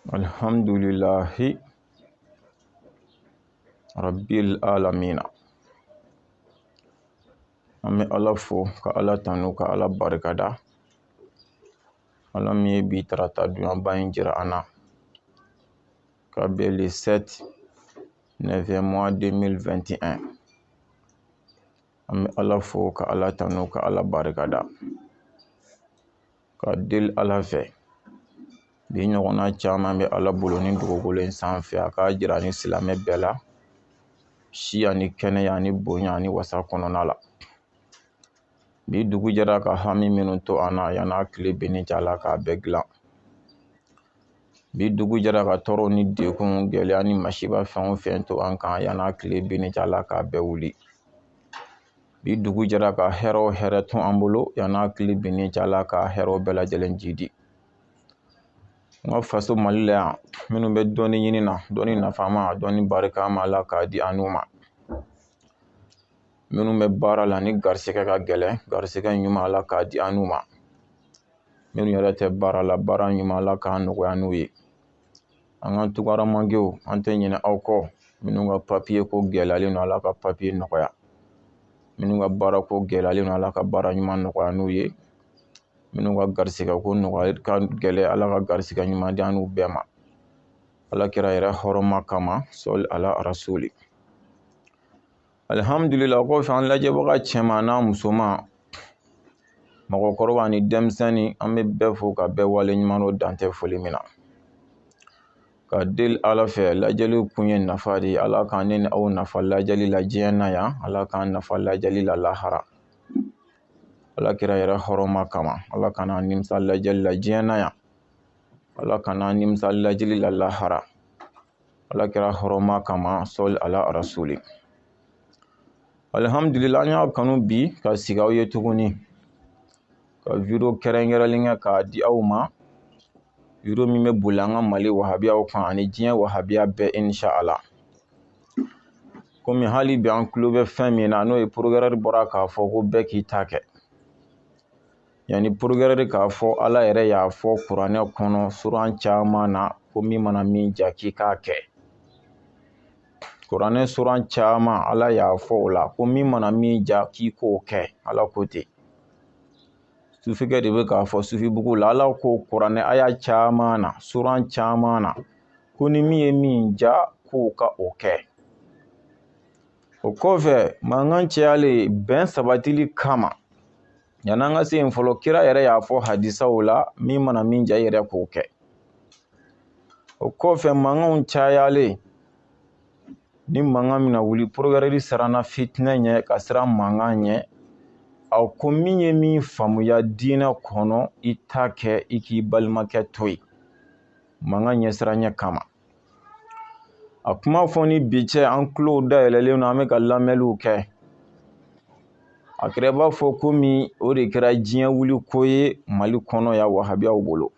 Alhamdulillahi Rabbil alamina. An bɛ Ala fo ka Ala tanu ka Ala barikada. Ala min ye bi tarata duɲaba in jira an na ka bɛn le 7 9e mois 2021. An bɛ Ala fo ka Ala tanu ka Ala barikada. Ka deli Ala fɛ bi ɲɔgɔnna caman bɛ Ala bolo ni dugukolo in sanfɛ a ka jira ni silamɛ bɛɛ la siya ni kɛnɛya ni bonya ni wasa kɔnɔna la. Bi dugu jɛra ka hami minnu to an na yan'a tile binni cɛ Ala k'a bɛɛ dilan. Bi dugu jɛra ka tɔɔrɔ ni degun gɛlɛya ni masiba fɛn o fɛn to an kan yan'a tile binni cɛ Ala k'a bɛɛ wuli. Bi dugu jɛra ka hɛrɛ o hɛrɛ to an bolo yan'a tile binni cɛ Ala ka hɛrɛw bɛɛ lajɛlen jidi. N ka faso Mali la yan minnu bɛ dɔɔni ɲini na dɔɔni nafama dɔɔni barikama Ala k'a di an n'u ma. Minnu bɛ baara la ni garisɛgɛ ka gɛlɛn garisɛgɛ ɲuman Ala k'a di an n'u ma. Minnu yɛrɛ tɛ baara la baara ɲuman Ala k'a nɔgɔya n'u ye. An ka tukaramangew an tɛ ɲinɛ aw kɔ minnu ka papiye ko gɛlɛyalen don Ala ka papiye nɔgɔya. Minnu ka baara ko gɛlɛyalen don Ala ka baara ɲuman nɔgɔya n'u ye. Minnu ka garisɛgɛ ko nɔgɔya ka gɛlɛn Ala ka garisɛgɛ ɲuman di an n'u bɛɛ ma. Ala kira yɛrɛ hɔrɔma kama sɔli ala rasuli. Alhamdulillah kɔfɛ an lajɛbaga cɛman n'a musoman mɔgɔkɔrɔba ni denmisɛnnin an bɛ bɛɛ fo ka bɛɛ wale ɲuman o dan tɛ foli min na. Ka deli Ala fɛ lajɛli kun ye nafa de ye Ala k'an ne ni aw nafa lajɛli la diɲɛ na yan Ala k'an nafa lajɛli la lahara. Ala kira yɛrɛ hɔrɔma kama Ala k'an nimisa lajɛli la diɲɛ na yan Ala k'an nimisa lajɛli la lahara. Ala kira hɔrɔma kama sɔli ala rasuli. Alhamdulillah an y'a kanu bi ka sigi aw ye tuguni ka video kɛrɛnkɛrɛnlen kɛ k'a di aw ma. Video min bɛ boli an ka Mali wahabiyaw kan ani diɲɛ wahabiya bɛɛ inshallah. Komi hali bi an tulo bɛ fɛn min na n'o ye progrès bɔra k'a fɔ ko bɛɛ k'i ta kɛ. Yani progrès k'a fɔ Ala yɛrɛ y'a fɔ kuranɛ kɔnɔ suran caman na ko min mana min ja k'i k'a kɛ. Kuranɛ suran caman Ala y'a fɔ o la ko min mana min ja k'i k'o kɛ Ala ko ten. Sufikɛ de bɛ k'a fɔ sufibugu la Ala ko kuranɛ aya caman na suran caman na ko ni min ye min ja k'o ka o kɛ. O kɔfɛ mankan cayalen bɛn sabatili kama yan'an ka se yen fɔlɔ kira yɛrɛ y'a fɔ hadisaw la min mana min ja i yɛrɛ k'o kɛ. O kɔfɛ mankanw cayalen ni mankan mina wuli progrès siranna fitinɛ ɲɛ ka siran mankan ɲɛ a ko min ye min faamuya diinɛ kɔnɔ i t'a kɛ i k'i balimakɛ to yen mankan ɲɛsiranya kama. A kuma fɔ ni bi cɛ an tulo dayɛlɛlen don an bɛ ka lamɛnliw kɛ. A kɛra b'a fɔ komi o de kɛra diɲɛ wuli ko ye Mali kɔnɔ ya wahabiyaw bolo.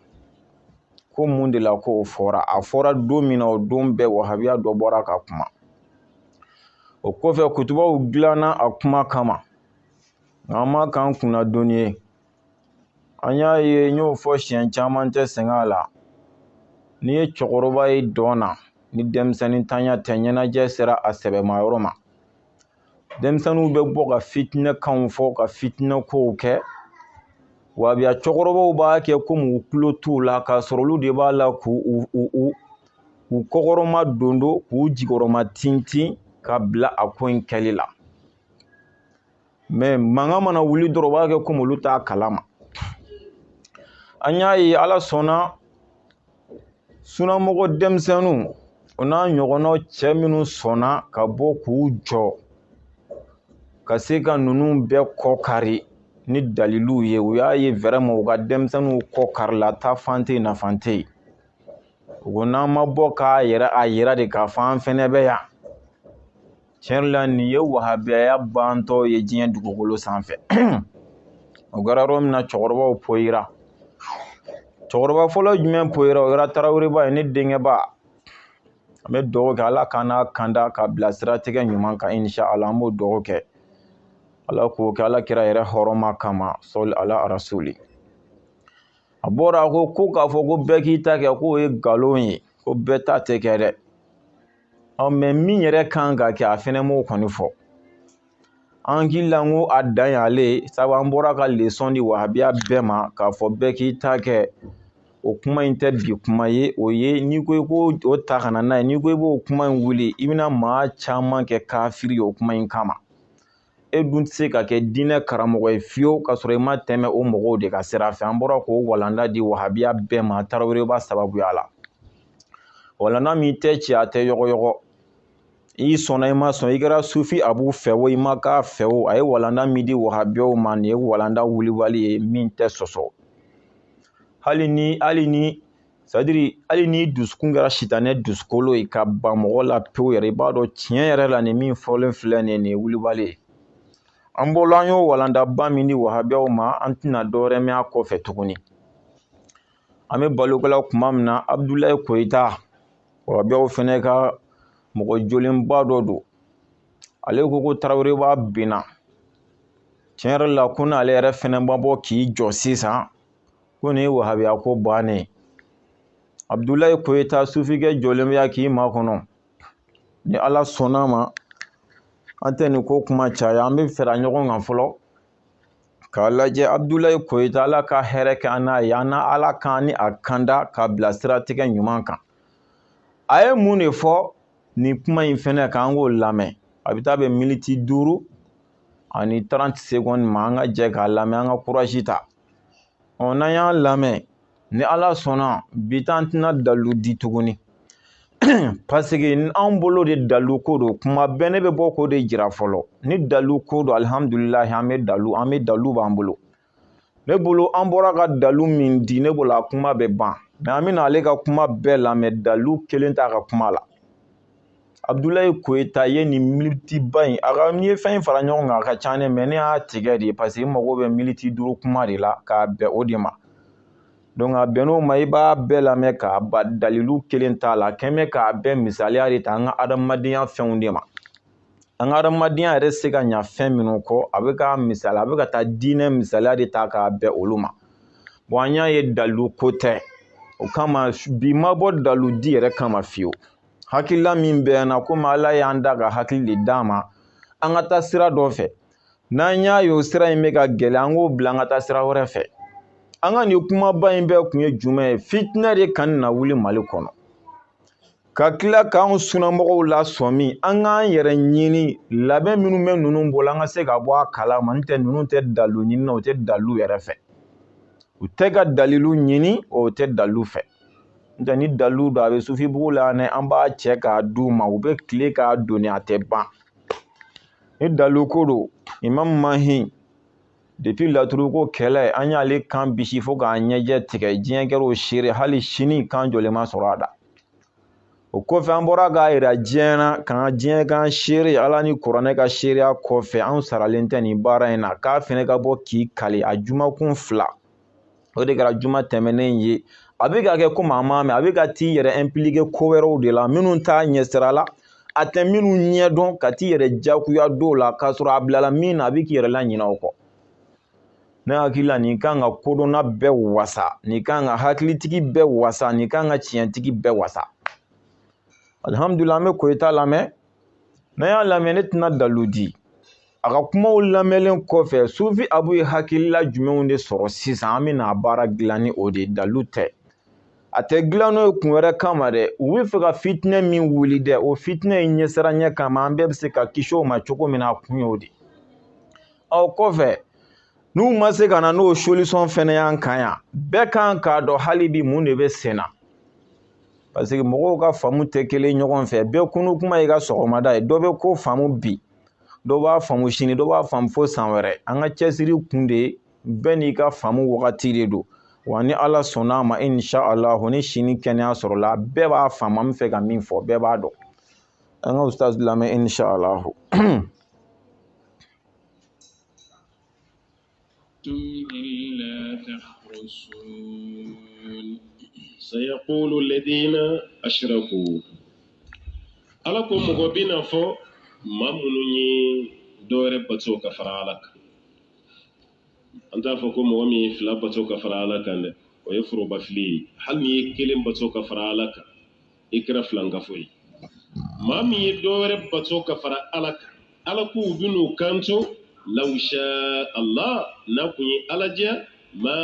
Ko mun de la ko o fɔra a fɔra don min na o don bɛɛ wahabiya dɔ bɔra ka kuma. O kɔfɛ kutubaw dilanna a kuma kama. Nka an ma k'an kunna dɔɔni ye. An y'a ye n y'o fɔ siɲɛ caman tɛ sɛgɛn a la. N'i ye cɛkɔrɔba ye dɔn na ni denmisɛnnin tanya tɛ ɲɛnajɛ sera a sɛbɛma yɔrɔ ma. Denmisɛnninw bɛ bɔ ka fitinɛkanw fɔ ka fitinɛkow kɛ. Wahabiya cɛkɔrɔbaw b'a kɛ komi u tulo t'u la k'a sɔrɔ olu de b'a la k'u kɔkɔrɔma dondo k'u jigɔrɔma tintin ka bila a ko in kɛli la. Mais mankan mana wuli dɔrɔn u b'a kɛ komi olu t'a kalama. An y'a ye Ala sɔnna sunamɔgɔ denmisɛnninw o n'a ɲɔgɔnnaw cɛ minnu sɔnna ka bɔ k'u jɔ ka se ka ninnu bɛɛ kɔ kari ni daliliw ye u y'a ye vraiment u ka denmisɛnninw kɔ karila ta fan tɛ nafa tɛ yen. U ko n'an ma bɔ k'a yira de k'a fɔ an fɛnɛ bɛ yan. Tiɲɛ la nin ye wahabiyaya bantɔ ye diɲɛ dugukolo sanfɛ. O kɛra yɔrɔ min na cɛkɔrɔbaw poyira. Cɛkɔrɔba fɔlɔ jumɛn poyira o kɛra Taraweleba ye ne denkɛba. An bɛ dugawu kɛ Ala k'an n'a kanda ka bila siratigɛ ɲuman kan inshallah an b'o dugawu kɛ. Ala k'o kɛ Ala kira yɛrɛ hɔrɔma kama sɔli ala rasuli. a bɔra ko k'a fɔ ko bɛɛ k'i ta kɛ k'o ye nkalon ye ko bɛɛ ta tɛ kɛ dɛ mais min yɛrɛ kan ka kɛ a fɛnɛ m'o kɔni fɔ an k'i la ko a dan y'ale sabu an bɔra ka leçon di wahabiya bɛɛ ma k'a fɔ bɛɛ k'i ta kɛ o kuma in tɛ bi kuma ye o ye n'i ko ko o ta kana n'a ye n'i ko i b'o kuma in wuli i bɛna maa caman kɛ kafiri o kuma in kama e dun tɛ se ka kɛ diinɛ karamɔgɔ ye fiyewu ka sɔrɔ i ma tɛmɛ o mɔgɔw de ka sira fɛ an bɔra k'o walanda di wahabiya bɛɛ ma taraweleba sababuya la walanda min tɛ ci a tɛ yɔgɔyɔgɔ i sɔnna i ma sɔn i kɛra sufi abu fɛ o i ma k'a fɛ o a ye walanda min di wahabiyaw ma nin ye walanda wulibali ye min tɛ sɔsɔ hali ni dusukun kɛra sitanɛ dusukolo ye ka ban mɔgɔ la pewu yɛrɛ i b'a dɔn tiɲɛ yɛrɛ la nin min fɔlen filɛ nin ye wulibali ye an bɔla an y'o walandaba min di wahabiyaw ma an tɛna dɔwɛrɛ mɛn a kɔfɛ tuguni an bɛ balokɛla kuma min na Abdulayi Koyita wahabiyaw fɛnɛ ka mɔgɔ jolenba dɔ don ale ko taraweleba binna tiɲɛ yɛrɛ la ko n'ale yɛrɛ fɛnɛ ma bɔ k'i jɔ sisan ko nin ye wahabiya ko bannen Abdulayi Koyita sufikɛ jɔlenbaya k'i makɔnɔ ni ala sɔnna ma an tɛ nin ko kuma caya an bɛ fɛɛrɛ ɲɔgɔn kan fɔlɔ k'a lajɛ Abdulayi Koyita ala ka hɛrɛ kɛ an n'a ye an na ala kan ni a kanda k'a bila siratigɛ ɲuman kan a ye mun de fɔ nin kuma in fɛnɛ kan an k'o lamɛn a bɛ taa bɛn miniti 5 ani 30 secondes ma an ka jɛ k'a lamɛn an ka courage ta n'an y'a lamɛn ni ala sɔnna bi an tɛna dalu di tuguni parce que an bolo de dalu ko don kuma bɛɛ ne bɛ bɔ k'o de jira fɔlɔ ni dalu ko don alhamdulilahi an bɛ dalu b'an bolo ne bolo an bɔra ka dalu min di ne bolo a kuma bɛ ban mais an bɛna ale ka kuma bɛɛ lamɛn dalu kelen t'a ka kuma la Abdulayi Koyita ye nin minitiba in n'i ye fɛn in fara ɲɔgɔn kan a ka ca ne mais ne y'a tigɛ de parce que n mago bɛ miniti 5 kuma de la k'a bɛn o de ma donc a bɛnn'o ma i b'a bɛɛ lamɛn k'a ba dalilu kelen t'a la kɛmɛ k'a bɛɛ misaliya de ta an ka adamadenya fɛnw de ma an ka adamadenya yɛrɛ se ka ɲa fɛn minnu kɔ a bɛ ka misaliya a bɛ ka taa diinɛ misaliya de ta k'a bɛn olu ma bon an y'a ye dalu ko tɛ o kama bi ma bɔ dalu di yɛrɛ kama fiyewu hakilila min bɛ na komi ala y'an da ka hakili de d'a ma an ka taa sira dɔ fɛ n'an y'a ye o sira in bɛ ka gɛlɛya an k'o bila an ka taa sira wɛrɛ fɛ an ka nin kumaba in bɛɛ kun ye jumɛn ye fitinɛ de kan na wuli Mali kɔnɔ ka tila k'an sunnamɔgɔw lasɔn min an k'an yɛrɛ ɲini labɛn minnu bɛ ninnu bolo an ka se ka bɔ a kalama n'o tɛ ninnu tɛ dalu ɲini na o tɛ dalu yɛrɛ fɛ u tɛ ka dalilu ɲini o tɛ dalu fɛ n'o tɛ ni dalu don a bɛ sufibugu la an b'a cɛ k'a d'u ma u bɛ tile k'a donni a tɛ ban ni dalu ko don Imam Mahi depuis laturuko kɛlɛ an y'ale kan bisi fo k'a ɲɛjɛ tigɛ diɲɛ kɛra o seere hali sini kan jɔlen ma sɔrɔ a da o kɔfɛ an bɔra k'a yira diɲɛ na k'an diɲɛ kan seere ala ni kuranɛ ka seereya kɔfɛ an saralen tɛ nin baara in na k'a fɛnɛ ka bɔ k'i kali a jumakun 2 o de kɛra juma tɛmɛnen ye a bɛ ka kɛ komi a m'a mɛn a bɛ ka t'i yɛrɛ impliqué ko wɛrɛw de la minnu t'a ɲɛsira la a tɛ minnu ɲɛdɔn ka t'i yɛrɛ jagoya dɔw la k'a sɔrɔ a bilala min na a bɛ k'i yɛrɛ la ɲinɛ o kɔ ne hakili la nin kan ka kodɔnna bɛɛ wasa nin kan ka hakilitigi bɛɛ wasa nin kan ka tiɲɛtigi bɛɛ wasa alhamdulillah an bɛ Koyita lamɛn n'an y'a lamɛn ne tɛna dalu di a ka kumaw lamɛnlen kɔfɛ sufi abu ye hakilila jumɛnw de sɔrɔ sisan an bɛna baara dilan ni o de dalu tɛ a tɛ dilan n'o ye kun wɛrɛ kama dɛ u bɛ fɛ ka fitinɛ min wuli dɛ o fitinɛ in ɲɛsiranɲɛ kama an bɛɛ bɛ se ka kisi o ma cogo min na a kun y'o de ɔ kɔfɛ n'u ma se ka na n'o solution fɛnɛ y'an kan yan bɛɛ kan k'a dɔn hali bi mun de bɛ sen na parce que mɔgɔw ka faamu tɛ kelen ɲɔgɔn fɛ bɛɛ kunu kuma ye ka sɔgɔmada ye dɔ bɛ ko faamu bi dɔ b'a faamu sini dɔ b'a faamu fo san wɛrɛ an ka cɛsiri kun de bɛɛ n'i ka faamu wagati de don wa ni ala sɔnna a ma inshallah ni sini kɛnɛya sɔrɔla bɛɛ b'a faamu an bɛ fɛ ka min fɔ bɛɛ b'a dɔn an ka ustaz lamɛn inshallah إلا تحرسون سيقول الذين أشركوا ألكم مغبين فو ما مني دور بتو كفرالك أنت فكم مغمي فلا بتو كفرالك o ye foroba fili hali ni ye kelen bato ka fara ala kan i kɛra filankafo ye maa min ye dɔwɛrɛ bato ka fara ala kan ala k'u bin'u kanto law sha Allah n'a kun ye ala diya ma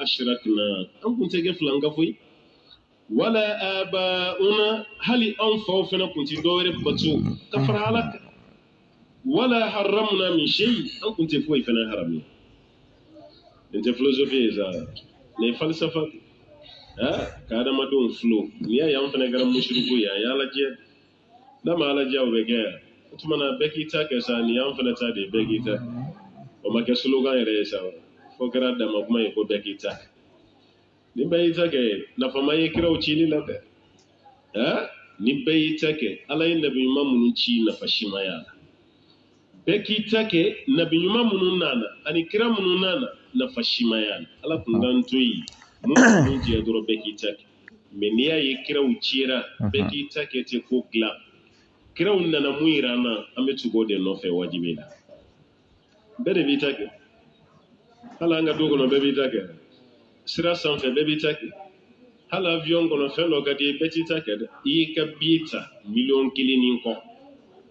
ashrakna an kun tɛ kɛ filankafo ye wala abauna hali an faw fana kun tɛ dɔwɛrɛ bato ka fara ala kan wala haramna min shay an kun tɛ foyi fana harami nin tɛ philosophie ye sa nin falsafa ka adamadenw fulo n'i y'a ye an fana kɛra mushriku ye a ye ala diya n'a ma ala diya o bɛ kɛ o tuma na bɛɛ k'i ta kɛ sa nin y'an fana ta de ye bɛɛ k'i ta o ma kɛ slogan yɛrɛ ye sa fo kɛra dama kuma ye ko bɛɛ k'i ta ni bɛɛ y'i ta kɛ nafama ye kiraw cili la dɛ ni bɛɛ y'i ta kɛ ala ye nabi ɲuman minnu ci nafa simaya la bɛɛ k'i ta kɛ nabi ɲuman minnu nana ani kira minnu nana nafa simaya la ala kun t'an to yen mun jɛ dɔrɔn bɛɛ k'i ta kɛ mais n'i y'a ye kiraw cira bɛɛ k'i ta kɛ tɛ ko dilan kiraw nana mun yira an na an bɛ tugu o de nɔfɛ wajibi la bɛɛ de b'i ta kɛ hali an ka du kɔnɔ bɛɛ b'i ta kɛ sira sanfɛ bɛɛ b'i ta kɛ hali avion kɔnɔ fɛn dɔ ka di ye bɛɛ t'i ta kɛ dɛ i y'i ka billet ta 1,000,000 ni kɔ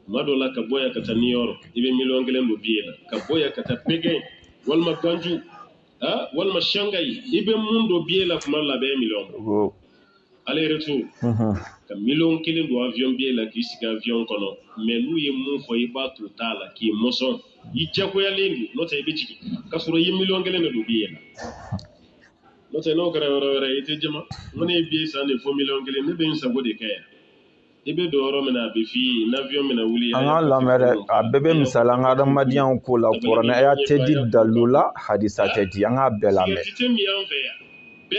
tuma dɔ la ka bɔ yan ka taa New York i bɛ 1,000,000 don billet la ka bɔ yan ka taa Pékin walima Ganju walima Shanghai i bɛ mun don billet la tuma dɔ la a bɛɛ ye 1,000,000 aller retour ka 1,000,000 don avion billet la k'i sigi avion kɔnɔ mais n'u ye mun fɔ i b'a to t'a la k'i mɔsɔn i jagoyalen don n'o tɛ i bɛ jigin k'a sɔrɔ i ye 1,000,000 de don billet la n'o tɛ n'o kɛra yɔrɔ wɛrɛ i tɛ jama n ko ne ye billet san de fo 1,000,000 ne bɛ n sago de kɛ yan i bɛ don yɔrɔ min na a bɛ f'i ye n'avion bɛna wuli an ka lamɛn dɛ a bɛɛ bɛ misali an ka adamadenya ko la kuranɛya tɛ di dalu la hadisa tɛ di an k'a bɛɛ lamɛn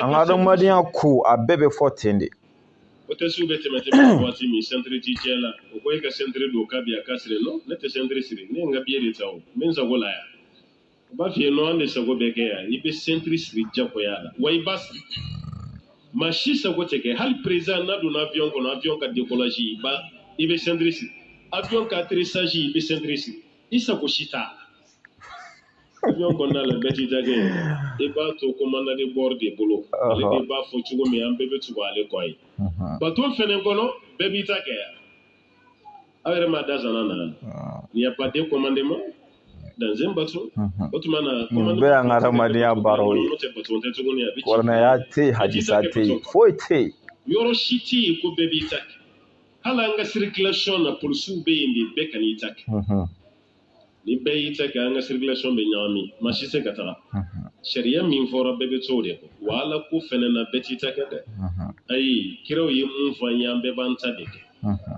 an ka adamadenya ko a bɛɛ bɛ fɔ ten de o tɛ su bɛ tɛmɛ waati min centre ti cɛ la o ko e ka centre don k'a bi a ka siri non ne tɛ centre siri ne ye n ka billet de ta o n bɛ n sago la yan o b'a f'i ye non an de sago bɛ kɛ yan i bɛ centre siri jagoya la wa i b'a siri maa si sago tɛ kɛ hali président n'a donna avion kɔnɔ avion ka décollage i bɛ centre siri avion ka atterrissage i bɛ centre siri i sago si t'a la avion kɔnɔna la bɛɛ t'i ta kɛ i b'a to commandant de bord de bolo ale de b'a fɔ cogo min an bɛɛ bɛ tugu ale kɔ ye bato fɛnɛ kɔnɔ bɛɛ b'i ta kɛ yan aw yɛrɛ m'a da zana na il n'y a pas de commandement dans un bateau o tuma na nin bɛɛ y'an ka adamadenya baaraw ye kuranɛya tɛ yen hadisa tɛ yen foyi tɛ yen yɔrɔ si tɛ yen ko bɛɛ b'i ta kɛ hali an ka circulation na polisiw bɛ yen de bɛɛ ka n'i ta kɛ ni bɛɛ y'i ta kɛ an ka circulation bɛ ɲagami maa si tɛ ka taga sariya min fɔra bɛɛ bɛ to de kɔ wa ala ko fɛnɛ na bɛɛ t'i ta kɛ dɛ ayi kiraw ye mun fɔ an ye an bɛɛ b'an ta de kɛ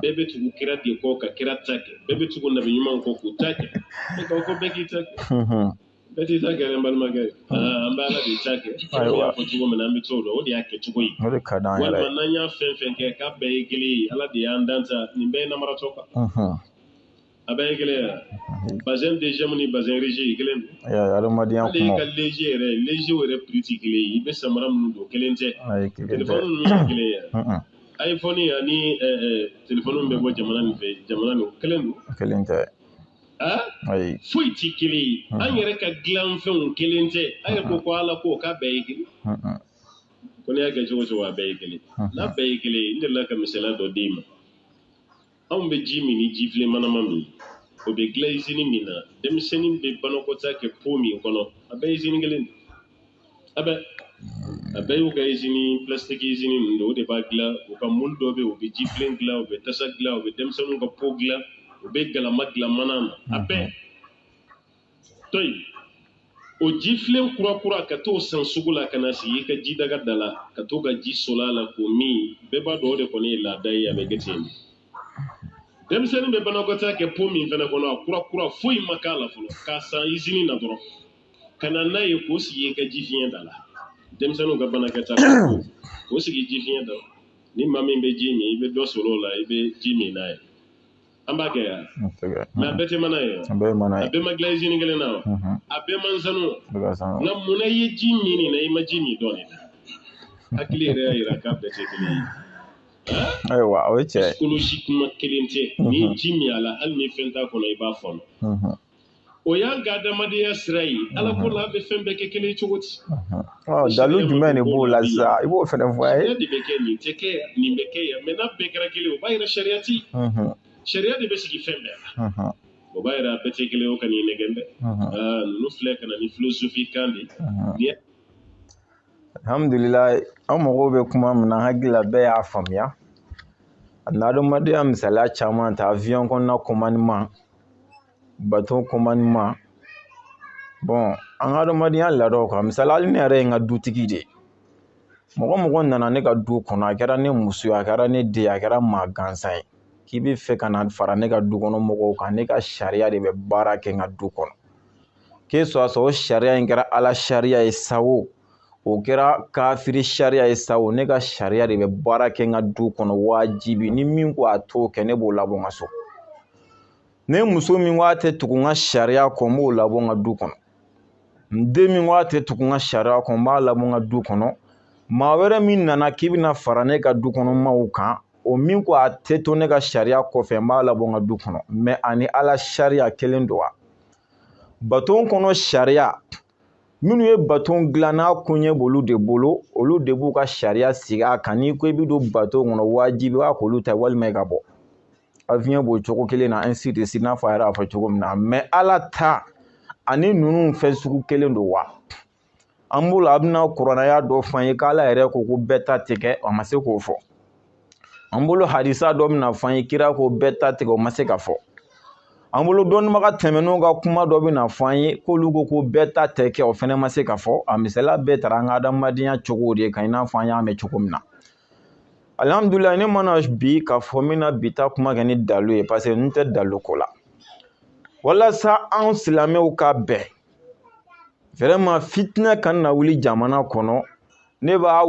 bɛɛ bɛ tugu kira de kɔ ka kira ta kɛ bɛɛ bɛ tugu nabi ɲuman kɔ k'u ta kɛ e ka ko bɛɛ k'i ta kɛ bɛɛ t'i ta kɛ dɛ n balimakɛ an bɛ ala de ta kɛ kiraw y'a fɔ cogo min na an bɛ to o la o de y'a kɛ cogo ye walima n'an y'a fɛn fɛn kɛ k'a bɛɛ ye kelen ye ala de y'an dan ta nin bɛɛ ye namaratɔ kan a bɛɛ ye kelen ye bazin de jɛmu ni bazin régie ye kelen don ale ka léger yɛrɛ prix tɛ kelen ye i bɛ samara minnu don kelen tɛ téléphone ninnu tɛ kelen ye iPhone ani téléphone bɛ bɔ jamana min fɛ jamana nin kelen tɛ foyi tɛ kelen ye an yɛrɛ ka dilan fɛnw kelen tɛ an yɛrɛ ko ala ko k'a bɛɛ ye kelen ko ne y'a kɛ cogo cogo a bɛɛ ye kelen n'a bɛɛ ye kelen n delila ka misaliya dɔ d'i ma anw bɛ ji min ni ji filen manama min o bɛ dilan usine min na denmisɛnnin bɛ banakɔtaa kɛ po min kɔnɔ a bɛɛ ye usine kelen de a bɛɛ y'u ka usine plastique usine ninnu de o de b'a dilan u ka mulu dɔ bɛ yen u bɛ ji filen dilan u bɛ tasa dilan u bɛ denmisɛnninw ka po dilan u bɛ galama dilan mana na a bɛɛ to yen o ji filen kura ka t'o san sugu la ka na sigi i ka ji daga da la ka t'o ka ji sola a la k'o min bɛɛ b'a dɔn o de kɔni ye laada ye a bɛ kɛ ten denmisɛnnin bɛ banakɔtaa kɛ po min fana kɔnɔ a kura foyi ma k'a la fɔlɔ k'a san usine na dɔrɔn ka na n'a ye k'o sigi i ka ji fiɲɛ da la denmisɛnninw ka banakɔtaa k'o sigi ji fiɲɛ da ni maa min bɛ ji min i bɛ dɔ sɔrɔ o la i bɛ ji min n'a ye an b'a kɛ yan mɛ a bɛɛ tɛ mana ye a bɛɛ ma dilan usine kelen na wa a bɛɛ ma sanu nka munna i ye ji min nin na i ma ji min dɔ de la hakili yɛrɛ y'a jira k'a bɛɛ tɛ kelen ye ayiwa o ye cɛ psychologiquement kelen tɛ ni ji min a la hali ni fɛn t'a kɔnɔ i b'a fɔnɔ o y'a ka adamadenya sira ye ala ko la a bɛ fɛn bɛɛ kɛ kelen cogo di dalu jumɛn de b'o la sisan i b'o fɛnɛ fɔ a ye sariya de bɛ kɛ nin tɛ kɛ nin bɛ kɛ yan mɛ n'a bɛɛ kɛra kelen o b'a yira sariya ti sariya de bɛ sigi fɛn bɛɛ la o b'a yira a bɛɛ tɛ kelen o ka n'i nɛgɛn dɛ ninnu filɛ ka na ni filosofi kan de alhamdulillah an mago bɛ kuma min na hakili la bɛɛ y'a faamuya a na adamadenya misaliya caman ta avion kɔnɔna commandement bateau commandement bon an ka adamadenya ladon kan misali hali ne yɛrɛ ye n ka dutigi de mɔgɔ nana ne ka du kɔnɔ a kɛra ne muso ye a kɛra ne den a kɛra maa gansan ye k'i bɛ fɛ ka na fara ne ka du kɔnɔ mɔgɔw kan ne ka sariya de bɛ baara kɛ n ka du kɔnɔ k'e sɔrɔ o sariya in kɛra ala sariya ye sa o kɛra kafiri sariya ye sa o ne ka sariya de bɛ baara kɛ n ka du kɔnɔ wajibi ni min ko a t'o kɛ ne b'o labɔ n ka so ne muso min ko a tɛ tugu n ka sariya kɔ n b'o labɔ n ka du kɔnɔ n den min ko a tɛ tugu n ka sariya kɔ n b'a labɔ n ka du kɔnɔ maa wɛrɛ min nana k'i bɛna fara ne ka du kɔnɔ maaw kan o min ko a tɛ to ne ka sariya kɔfɛ n b'a labɔ n ka du kɔnɔ mɛ ani ala sariya kelen don wa baton kɔnɔ sariya minnu ye baton dilan n'a koɲɛ b'olu de bolo olu de b'u ka sariya sigi a kan n'i ko i bɛ don baton kɔnɔ wajibi b'a k'olu ta walima i ka bɔ avion b'o cogo kelen na ainsi de suite n'a fɔ a yɛrɛ y'a fɔ cogo min na mɛ ala ta ani ninnu fɛn sugu kelen don wa an b'o la a bɛna kuranaya dɔ fɔ an ye k'ala yɛrɛ ko bɛɛ ta tɛ kɛ a ma se k'o fɔ an bolo hadisa dɔ bɛna fɔ an ye kira ko bɛɛ ta tigɛ o ma se ka fɔ an bolo dɔnnibaga tɛmɛnenw ka kuma dɔ bɛna fɔ an ye k'olu ko bɛɛ ta tɛ kɛ o fɛnɛ ma se ka fɔ a misaliya bɛɛ taara an ka adamadenya cogo de kan i n'a fɔ an y'a mɛn cogo min na alhamdulillah ne mana bi k'a fɔ n bɛna bi ta kuma kɛ ni dalu ye parce que n tɛ dalu ko la walasa an silamɛw ka bɛn vraiment fitinɛ kana na wuli jamana kɔnɔ ne b'a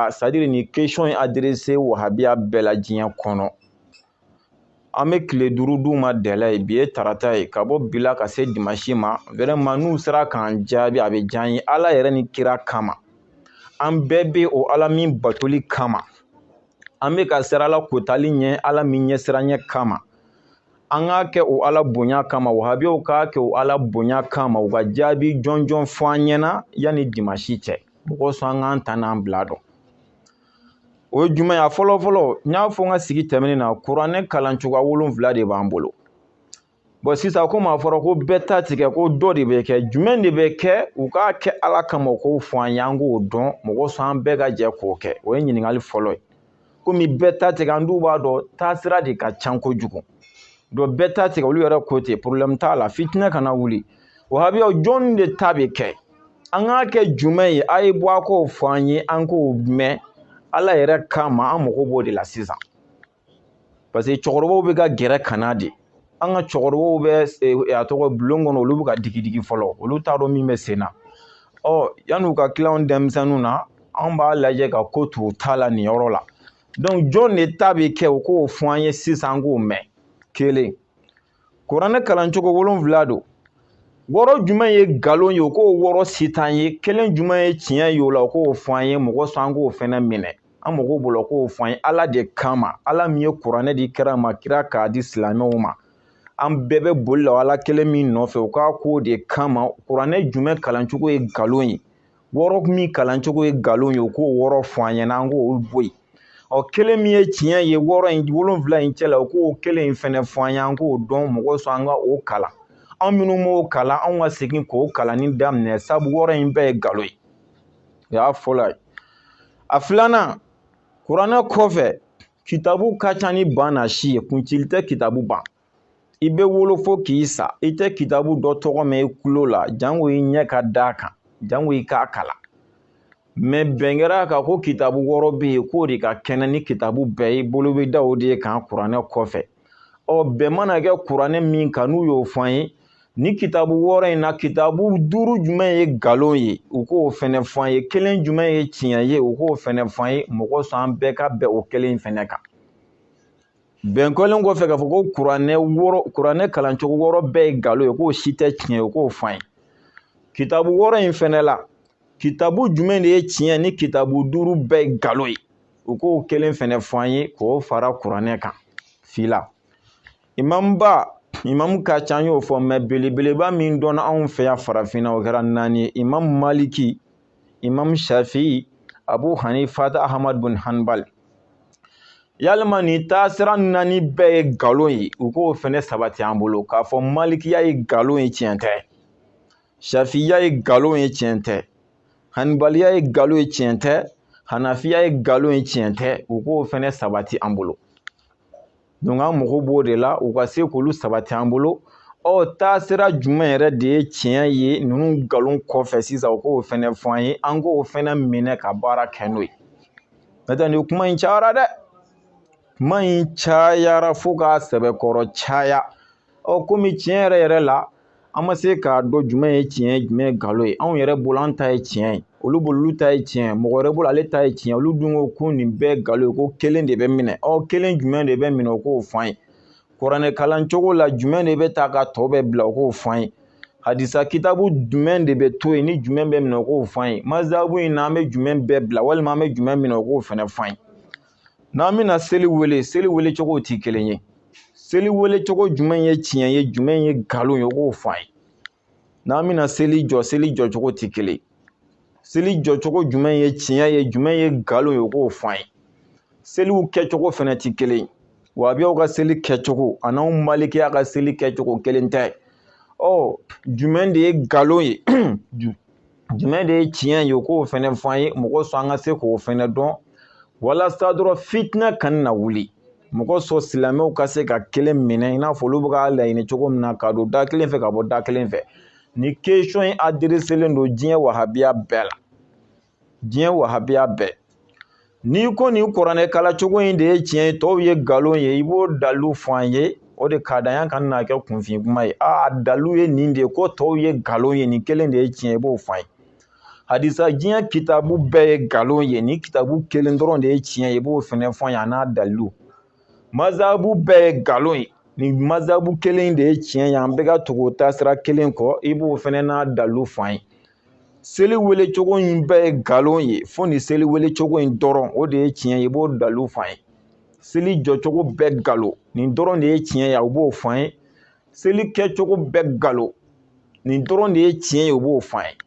c'est-à-dire ni question est adressée wahabiya bɛɛ la diɲɛ kɔnɔ an bɛ tile 5 d'u ma dɛlɛ ye bi ye tarata ye ka bɔ bi la ka se dimanche ma vraiment n'u sera k'an jaabi a bɛ diya an ye ala yɛrɛ ni kira kama an bɛɛ bɛ o ala min batoli kama an bɛ ka siran ala kotali ɲɛ ala min ɲɛsiranya kama an k'a kɛ o ala bonya kama wahabiyaw k'a kɛ o ala bonya kama u ka jaabi jɔn fɔ an ɲɛna yanni dimanche cɛ mɔgɔ sɔn an k'an ta n'an bila dɔn o ye jumɛn ye a fɔlɔ n y'a fɔ n ka sigi tɛmɛnen na kuranɛ kalan cogoya 7 de b'an bolo bon sisan komi a fɔra ko bɛɛ ta tigɛ ko dɔ de bɛ kɛ jumɛn de bɛ kɛ u k'a kɛ ala kama u k'o fɔ an ye an k'o dɔn mɔgɔ sɔn an bɛɛ ka jɛ k'o kɛ o ye ɲininkali fɔlɔ ye komi bɛɛ ta tigɛ an dun b'a dɔn taasira de ka ca kojugu donc bɛɛ ta tigɛ olu yɛrɛ ko ten problème t'a la fitinɛ kana wuli wahabiyaw jɔn de ta bɛ kɛ an k'a kɛ jumɛn ye a ye bɔ a k'o fɔ an ye an k'o mɛn ala yɛrɛ kama an mago b'o de la sisan parce que cɛkɔrɔbaw bɛ ka gɛrɛ kana de an ka cɛkɔrɔbaw bɛ a tɔgɔ bulon kɔnɔ olu bɛ ka digi fɔlɔ olu t'a dɔn min bɛ sen na yan'u ka tila denmisɛnninw na an b'a lajɛ ka ko t'u ta la nin yɔrɔ la donc jɔn de ta bɛ kɛ o k'o fɔ an ye sisan an k'o mɛn kelen kuranɛ kalancogo 7 don 6 jumɛn ye nkalon ye o k'o 6 si t'an ye kelen jumɛn ye tiɲɛ ye o la o k'o fɔ an ye mɔgɔ sɔn an k'o fɛnɛ minɛ an mago b'o la k'o fɔ an ye ala de kama ala min ye kuranɛ di kira ma kira k'a di silamɛw ma an bɛɛ bɛ boli la ala kelen min nɔfɛ o k'a k'o de kama kuranɛ jumɛn kalancogo ye nkalon ye 6 min kalancogo ye nkalon ye o k'o 6 fɔ an ɲɛna an k'o bɔ yen kelen min ye tiɲɛ ye 6 in 7 in cɛ la o k'o kelen in fɛnɛ fɔ an ye an k'o dɔn mɔgɔ sɔn an ka o kalan an minnu m'o kalan an ka segin k'o kalanni daminɛ sabu 6 in bɛɛ ye nkalon ye o y'a fɔlɔ ye a filanan kuranɛ kɔfɛ kitabu ka ca ni ban na si ye kuncili tɛ kitabu ban i bɛ wolo fo k'i sa i tɛ kitabu dɔ tɔgɔ mɛn i tulo la jango i ɲɛ ka d'a kan jango i k'a kalan mɛ bɛn kɛra kan ko kitabu 6 bɛ yen k'o de ka kɛnɛ ni kitabu bɛɛ ye i bolo bɛ da o de ye kan kuranɛ kɔfɛ bɛn mana kɛ kuranɛ min kan n'u y'o fɔ an ye ni kitabu 6 in na kitabu 5 jumɛn ye nkalon ye u k'o fɛnɛ fɔ an ye kelen jumɛn ye tiɲɛ ye u k'o fɛnɛ fɔ an ye mɔgɔ sɔn an bɛɛ ka bɛn o kelen in fɛnɛ kan bɛn kɛlen kɔfɛ k'a fɔ ko kuranɛ kalancogo 6 bɛɛ ye nkalon ye k'o si tɛ tiɲɛ ye u k'o fɔ an ye kitabu 6 in fɛnɛ la kitabu jumɛn de ye tiɲɛ ni kitabu 5 bɛɛ ye nkalon ye u k'o kelen fɛnɛ fɔ an ye k'o fara kuranɛ kan fila imamba Imam ka ca y'o fɔ mɛ belebeleba min dɔnna anw fɛ yan farafinna o kɛra 4 ye. Imam Maliki, Imam Shafi'i, Abu Hanifata Ahmad bin Hanbal. Yalima nin taasira 4 bɛɛ ye nkalon ye, u k'o fɛnɛ sabati an bolo. K'a fɔ Malikiya ye nkalon ye tiɲɛ tɛ, Shafi'iya ye nkalon ye tiɲɛ tɛ, Hanbaliya ye nkalon ye tiɲɛ tɛ, Hanafiya ye nkalon ye tiɲɛ tɛ, u k'o fɛnɛ sabati an bolo. Donc an mago b'o de la, u ka se k'olu sabati an bolo. Taasira jumɛn yɛrɛ de ye tiɲɛ ye ninnu nkalon kɔfɛ sisan u k'o fɛnɛ fɔ an ye, an k'o fɛnɛ minɛ ka baara kɛ n'o ye. N'o ni kuma in cayara dɛ, kuma in cayara fo k'a sɛbɛkɔrɔ caya. Komi tiɲɛ yɛrɛ la an ma se k'a dɔn jumɛn ye tiɲɛ ye jumɛn ye nkalon ye. Anw yɛrɛ bolo an ta ye tiɲɛ ye, olu bolo olu ta ye tiɲɛ ye, mɔgɔ wɛrɛ bolo ale ta ye tiɲɛ ye. Olu dun ko ko nin bɛɛ nkalon ye, ko kelen de bɛ minɛ. Kelen jumɛn de bɛ minɛ o k'o fɔ an ye. Kuranɛ kalan cogo la jumɛn de bɛ ta ka tɔ bɛɛ bila o k'o fɔ an ye. Hadisa kitabu jumɛn de bɛ to yen ni jumɛn bɛ minɛ o k'o fɔ an ye. Mazabu in na an bɛ jumɛn bɛɛ bila walima an bɛ jumɛn minɛ o k'o fɛnɛ fɔ an ye. N'an bɛna seli wele cogo tɛ kelen ye. Seli wele cogo jumɛn ye tiɲɛ ye jumɛn ye nkalon ye o k'o fɔ an ye. N'an bɛna seli jɔ cogo tɛ kelen. Seli jɔ cogo jumɛn ye tiɲɛ ye jumɛn ye nkalon ye o k'o fɔ an ye. Seliw kɛcogo fɛnɛ tɛ kelen. Wahabiyaw ka seli kɛcogo ani anw Malikiya ka seli kɛcogo kelen tɛ. Jumɛn de ye nkalon ye jumɛn de ye tiɲɛ ye o k'o fɛnɛ fɔ an ye, mɔgɔ sɔn an ka se k'o fɛnɛ dɔn. Walasa dɔrɔn fitinɛ kana na wuli, mɔgɔ sɔn silamɛw ka se ka kelen minɛ i n'a fɔ olu bɛ ka laɲini cogo min na ka don da kelen fɛ ka bɔ da kelen fɛ. Ni question in adresselen don diɲɛ wahabiya bɛɛ la, diɲɛ wahabiya bɛɛ. N'i ko nin kuranɛ kala cogo in de ye tiɲɛ ye tɔw ye nkalon ye, i b'o dalilu fɔ an ye. O de ka d'an ye, an kana n'a kɛ kunfin kuma ye. Dalilu ye nin de ye ko tɔw ye nkalon ye, nin kelen de ye tiɲɛ ye, i b'o fɔ an ye. Hadisa diɲɛ kitabu bɛɛ ye nkalon ye, nin kitabu kelen dɔrɔn de ye tiɲɛ ye, i b'o fɛnɛ fɔ an ye a n'a dalilu. Mazabu bɛɛ ye nkalon ye, nin mazabu kelen de ye tiɲɛ ye, an bɛɛ ka tugu o taasira kelen kɔ, i b'o fɛnɛ n'a dalilu fɔ an ye. Seli wele cogo in bɛɛ ye nkalon ye, fo nin seli wele cogo in dɔrɔn o de ye tiɲɛ ye, i b'o dalilu fɔ an ye. Seli jɔcogo bɛɛ nkalon, nin dɔrɔn de ye tiɲɛ ye, u b'o fɔ an ye. Seli kɛcogo bɛɛ nkalon, nin dɔrɔn de ye tiɲɛ ye, u b'o fɔ an ye.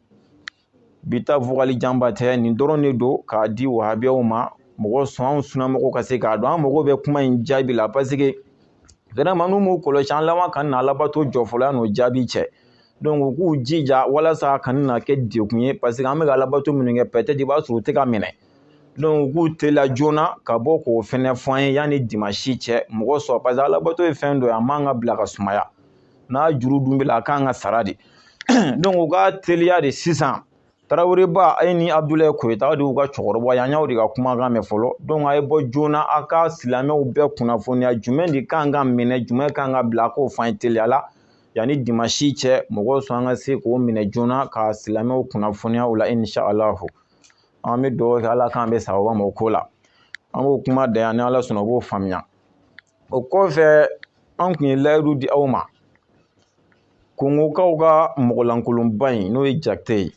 Bi ta fɔkalijanba tɛ, nin dɔrɔn de don k'a di wahabiyaw ma, mɔgɔ sɔn anw sunnamɔgɔw ka se k'a dɔn. An mago bɛ kuma in jaabi la parce que vraiment n'u m'u kɔlɔsi an laban ka na labato jɔfɔlɔya n'o jaabi cɛ. Donc u k'u jija walasa a kana na kɛ dekun ye parce que an bɛ ka labato minnu kɛ peut-être i b'a sɔrɔ u tɛ ka minɛ. Donc u k'u teliya joona ka bɔ k'o fɛnɛ fɔ an ye yanni dimanche cɛ, mɔgɔ sɔn parce que a labato ye fɛn dɔ ye a man ka bila ka sumaya. N'a juru dun bɛ la a kan ka sara de. Donc u ka teliya de sisan. Taraweleba a ye ni Abdulaye Koyita de y'u ka cɛkɔrɔba ye, an y'aw de ka kumakan mɛn fɔlɔ. Donc a ye bɔ joona a ka silamɛw bɛɛ kunnafoniya jumɛn de kan ka minɛ jumɛn kan ka bila a k'o fɔ an ye teliya la yanni dimanche cɛ, mɔgɔ sɔn an ka se k'o minɛ joona ka silamɛw kunnafoniya o la inshallah. An bɛ dugawu kɛ Ala k'an bɛ sababa ma o ko la. An b'o kuma da yan ni Ala sɔnna o b'o faamuya. O kɔfɛ an tun ye layidu di aw ma. Kongokaw ka mɔgɔlankolonba in n'o ye Jakite ye,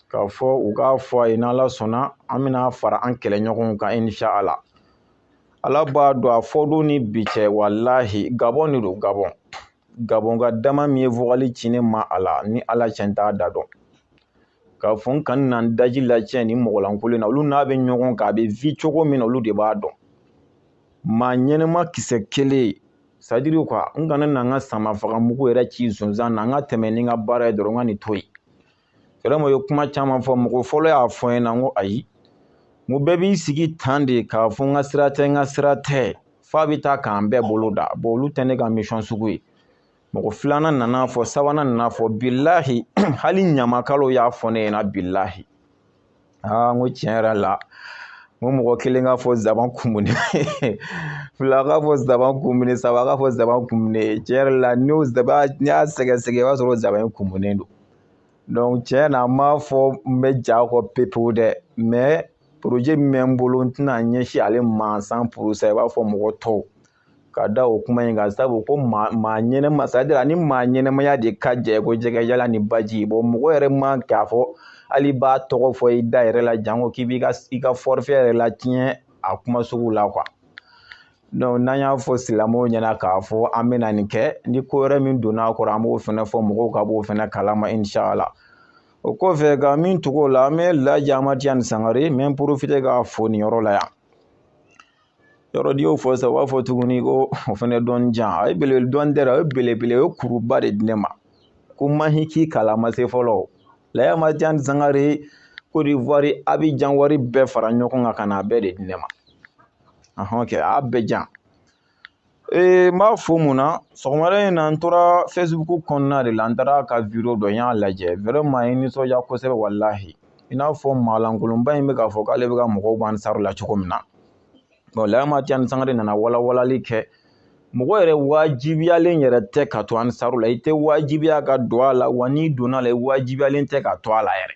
k'a fɔ u k'a fɔ a ye n'Ala sɔnna an bɛna fara an kɛlɛɲɔgɔnw kan inshallah. Ala b'a dɔn a fɔ don ni bi cɛ walahi Gabɔn de don Gabɔn. Gabɔn ka dama min ye vogali ci ne ma a la ni Ala cɛ n t'a da dɔn. K'a fɔ n kana na n daji lacɛn ni mɔgɔlankolon na olu n'a bɛ ɲɔgɔn kan a bɛ vi cogo min na olu de b'a dɔn. Maa ɲɛnɛma kisɛ kelen c'est à dire quoi n kana na n ka sama faga mugu yɛrɛ ci zonzan na n ka tɛmɛ ni n ka baara ye dɔrɔn n ka nin to yen. Vraiment u ye kuma caman fɔ mɔgɔ fɔlɔ y'a fɔ n ɲɛna n ko ayi n ko bɛɛ b'i sigi tan de k'a fɔ n ka sira tɛ n ka sira tɛ f'a bɛ taa k'an bɛɛ bolo da bon olu tɛ ne ka mission sugu ye. Mɔgɔ filanan nana fɔ sabanan nana fɔ bilahi hali ɲamakalaw y'a fɔ ne ɲɛna bilahi n ko tiɲɛ yɛrɛ la n ko mɔgɔ kelen ka fɔ zaban kumuni fila ka fɔ zaban kumuni saba ka fɔ zaban kumuni tiɲɛ yɛrɛ la n'i y'a sɛgɛsɛgɛ i b'a sɔrɔ zaban ye kumunen don. Donc tiɲɛ na n m'a fɔ n bɛ ja kɔ pepewu dɛ mais projet min bɛ n bolo n tɛna ɲɛsin ale ma 100% i b'a fɔ mɔgɔ tɔw ka da o kuma in kan sabu ko maa ɲɛnɛma c'est à dire ani maa ɲɛnɛmaya de ka jɛ ko jɛgɛ yala ni baji bon mɔgɔ yɛrɛ man k'a fɔ hali b'a tɔgɔ fɔ i da yɛrɛ la janko k'i b'i ka forfait yɛrɛ la tiɲɛ a kuma sugu la quoi. donc n'an y'a fɔ silamɛw ɲɛna k'a fɔ an bɛna nin kɛ ni ko wɛrɛ min donna a kɔrɔ an b'o fɛnɛ fɔ mɔgɔw ka b'o fɛnɛ kalama inshallah. O kɔfɛ ka min tugu o la an bɛ Laji Amadu Tijani Sangare n bɛ profiter k'a fo nin yɔrɔ la yan. Yɔrɔ n'i y'o fɔ sisan u b'a fɔ tuguni ko o fɛnɛ dɔɔni jan, a ye belebele dɔɔni tɛ dɛ, o ye belebele, o ye kuruba de di ne ma ko Mahiki kalama se fɔlɔ. Laji Amadu Tijani Sangare Côte d'Ivoire Abidjan wari bɛɛ fara ɲɔgɔn kan ka n'a bɛɛ de di ne ma. Ok, a bɛɛ jan. N b'a fɔ mun na sɔgɔmada in na n tora Facebook kɔnɔna de la n taara ka video dɔ n y'a lajɛ vraiment n ye nisɔndiya kosɛbɛ walahi i n'a fɔ maalankolonba in bɛ k'a fɔ k'ale bɛ ka mɔgɔw b'an sari la cogo min na. Bon Laji Amadu Tijani Sangare nana walawalali kɛ mɔgɔ yɛrɛ wajibiyalen yɛrɛ tɛ ka to ansaru la, i tɛ wajibiya ka don a la wa n'i donna la i wajibiyalen tɛ ka to a la yɛrɛ.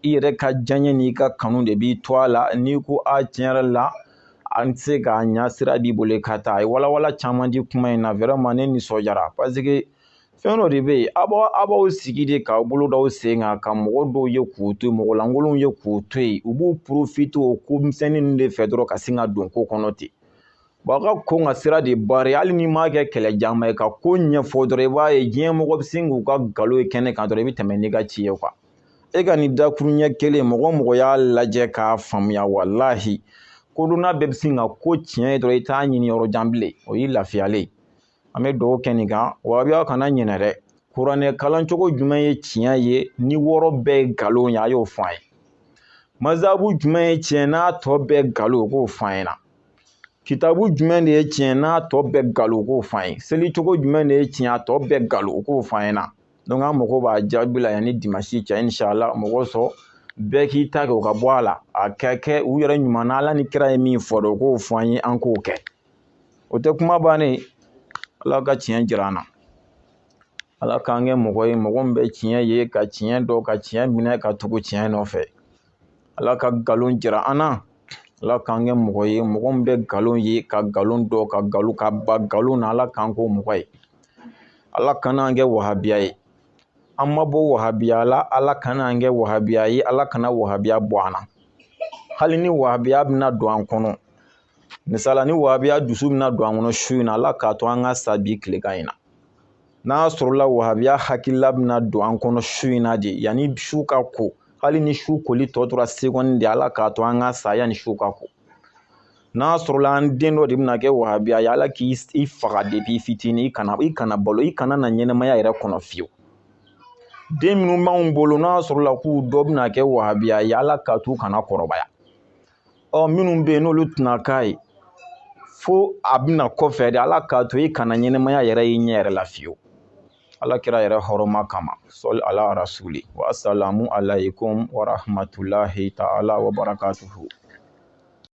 I yɛrɛ ka diyaɲɛ n'i ka kanu de b'i to a la, n'i ko a tiɲɛ yɛrɛ la an tɛ se k'a ɲa sira b'i bolo ka taa. A ye walawala caman di kuma in na vraiment ne nisɔndiyara parce que fɛn dɔ de bɛ yen a b'aw sigi de k'aw bolo d'aw sen kan ka mɔgɔ dɔw ye k'u to yen, mɔgɔlankolonw ye k'u to yen, u b'u profiter o ko misɛnnin ninnu de fɛ dɔrɔn ka sin ka don ko kɔnɔ ten. Bon a ka ko nka sira de bari hali n'i m'a kɛ kɛlɛjanba ye ka ko ɲɛfɔ dɔrɔn i b'a ye diɲɛ mɔgɔ bɛ sin k'u ka nkalon ye kɛnɛ kan dɔrɔn i bɛ tɛmɛ n'i ka ci ye quoi. E ka nin dakuru ɲɛ kelen mɔgɔ mɔgɔ y'a lajɛ k'a faamuya walahi kodɔnna bɛɛ bɛ sin ka ko tiɲɛ ye dɔrɔn i t'a ɲini yɔrɔ jan bilen o y'i lafiyalen. An bɛ dugawu kɛ nin kan wahabiya kana ɲinɛ dɛ. Kuranɛ kalan cogo jumɛn ye tiɲɛ ye ni wɔɔrɔ bɛɛ ye nkalon ye a y'o fɔ an ye. Mazabu jumɛn ye tiɲɛ n'a tɔ bɛɛ nkalon o k'o fɔ an ɲɛna. Kitabu jumɛn de ye tiɲɛ n'a tɔ bɛɛ nkalon o k'o fɔ an ye. Seli cogo jumɛn de ye tiɲɛ a tɔ bɛɛ nkalon o k'o fɔ an ɲɛna. Donc an mago b'a jaabi la yanni dimanche cɛ inshallah mɔgɔ sɔn bɛɛ k'i ta kɛ o ka bɔ a la a kɛ u yɛrɛ ɲuman na Ala ni kira ye min fɔ o k'o fɔ an ye an k'o kɛ. O tɛ kuma bannen Ala ka tiɲɛ jira an na. Ala k'an kɛ mɔgɔ ye mɔgɔ min bɛ tiɲɛ ye ka tiɲɛ dɔn ka tiɲɛ minɛ ka tugu tiɲɛ nɔfɛ. Ala ka nkalon jira an na. Ala k'an kɛ mɔgɔ ye mɔgɔ min bɛ nkalon ye ka nkalon dɔn ka ba nkalon na Ala k'an k'o mɔgɔ ye. Ala kana an kɛ wahabiya ye. An ma bɔ wahabiya la Ala kana an kɛ wahabiya ye Ala kana wahabiya bɔ an na. Hali ni wahabiya bɛna don an kɔnɔ misala ni wahabiya dusu bɛna don an kɔnɔ su in na Ala k'a to an ka sa bi tilegan in na. N'a sɔrɔla wahabiya hakilila bɛna don an kɔnɔ su in na de yanni su ka ko hali ni su koli tɔ tora seconde de Ala k'a to an ka sa yanni su ka ko. N'a sɔrɔla an den dɔ de bɛna kɛ wahabiya ye Ala k'i faga depuis fitinin i kana balo i kana na ɲɛnɛmaya yɛrɛ kɔnɔ fiyewu. Den minnu b'anw bolo n'a sɔrɔla k'u dɔ bɛna kɛ wahabiya ye Ala k'a to u kana kɔrɔbaya. Minnu bɛ yen n'olu tɛna k'a ye fo a bɛna kɔfɛ de Ala k'a to i kana ɲɛnɛmaya yɛrɛ y'i ɲɛ yɛrɛ la fiyewu. Ala kira yɛrɛ hɔrɔma kama sɔli ala rasuli wa assalamu alaykum wa rahmatulahi ta'ala wa barakatuhu.